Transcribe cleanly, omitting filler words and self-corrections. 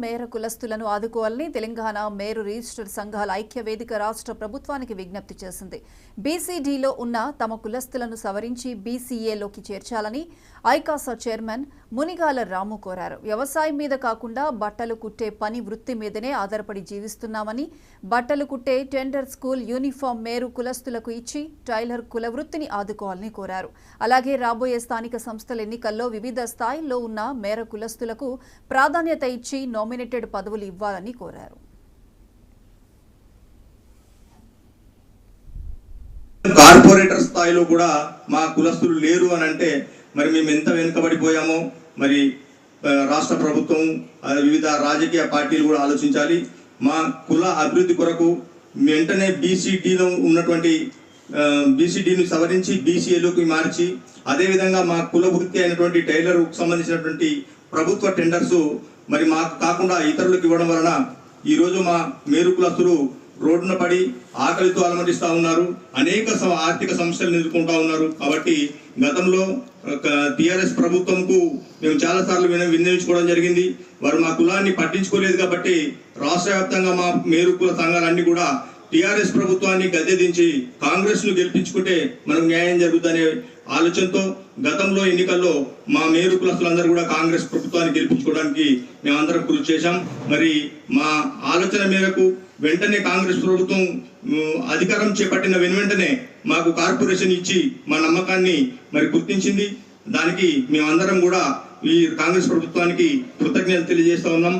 మేర కులస్తులను ఆదుకోవాలని తెలంగాణ మేరు రిజిస్టర్ సంఘాల ఐక్య వేదిక రాష్ట్ర ప్రభుత్వానికి విజ్ఞప్తి చేసింది. బీసీడీలో ఉన్న తమ కులస్తులను సవరించి బీసీఏలోకి చేర్చాలని ఐకాసా చైర్మన్ మునిగాల రాము కోరారు. వ్యవసాయం మీద కాకుండా బట్టలు కుట్టే పని వృత్తి మీదనే ఆధారపడి జీవిస్తున్నామని, బట్టలు కుట్టే టెండర్ స్కూల్ యూనిఫామ్ మేరు కులస్తులకు ఇచ్చి టైలర్ కుల వృత్తిని ఆదుకోవాలని కోరారు. అలాగే రాబోయే స్థానిక సంస్థల ఎన్నికల్లో వివిధ స్థాయిల్లో ఉన్న మేర కులస్తులకు ప్రాధాన్యత ఇచ్చి నామినేటెడ్ పదవులు ఇవ్వాలని కోరారు. కార్పొరేటర్ స్థాయిలో కూడా మా కులస్తులు లేరు అని అంటే మరి మేము ఎంత వెనుకబడిపోయామో మరి రాష్ట్ర ప్రభుత్వం వివిధ రాజకీయ పార్టీలు కూడా ఆలోచించాలి. మా కుల అభివృద్ధి కొరకు వెంటనే బీసీడీలో ఉన్నటువంటి బీసీడీని సవరించి బీసీఏలోకి మార్చి, అదేవిధంగా మా కుల వృత్తి అయినటువంటి టైలర్కు సంబంధించినటువంటి ప్రభుత్వ టెండర్స్ మరి మాకు కాకుండా ఇతరులకు ఇవ్వడం వలన ఈరోజు మా మేరు కులస్తులు రోడ్డున పడి ఆకలితో అలమటిస్తూ ఉన్నారు. అనేక ఆర్థిక సమస్యలను ఎదుర్కొంటూ ఉన్నారు. కాబట్టి గతంలో టీఆర్ఎస్ ప్రభుత్వంకు మేము చాలాసార్లు విన్నవించుకోవడం జరిగింది. వారు మా కులాన్ని పట్టించుకోలేదు. కాబట్టి రాష్ట్ర వ్యాప్తంగా మా మేరు కుల సంఘాలన్నీ కూడా టీఆర్ఎస్ ప్రభుత్వాన్ని గద్దెదించి కాంగ్రెస్ను గెలిపించుకుంటే మనకు న్యాయం జరుగుతుందనే ఆలోచనతో గతంలో ఎన్నికల్లో మా మేరు కులస్తులందరూ కూడా కాంగ్రెస్ ప్రభుత్వాన్ని గెలిపించుకోవడానికి మేమందరం కృషి చేశాం. మరి మా ఆలోచన మేరకు వెంటనే కాంగ్రెస్ ప్రభుత్వం అధికారం చేపట్టిన వెంటనే మాకు కార్పొరేషన్ ఇచ్చి మా నమ్మకాన్ని మరి గుర్తించింది. దానికి మేమందరం కూడా ఈ కాంగ్రెస్ ప్రభుత్వానికి కృతజ్ఞతలు తెలియజేస్తా ఉన్నాం.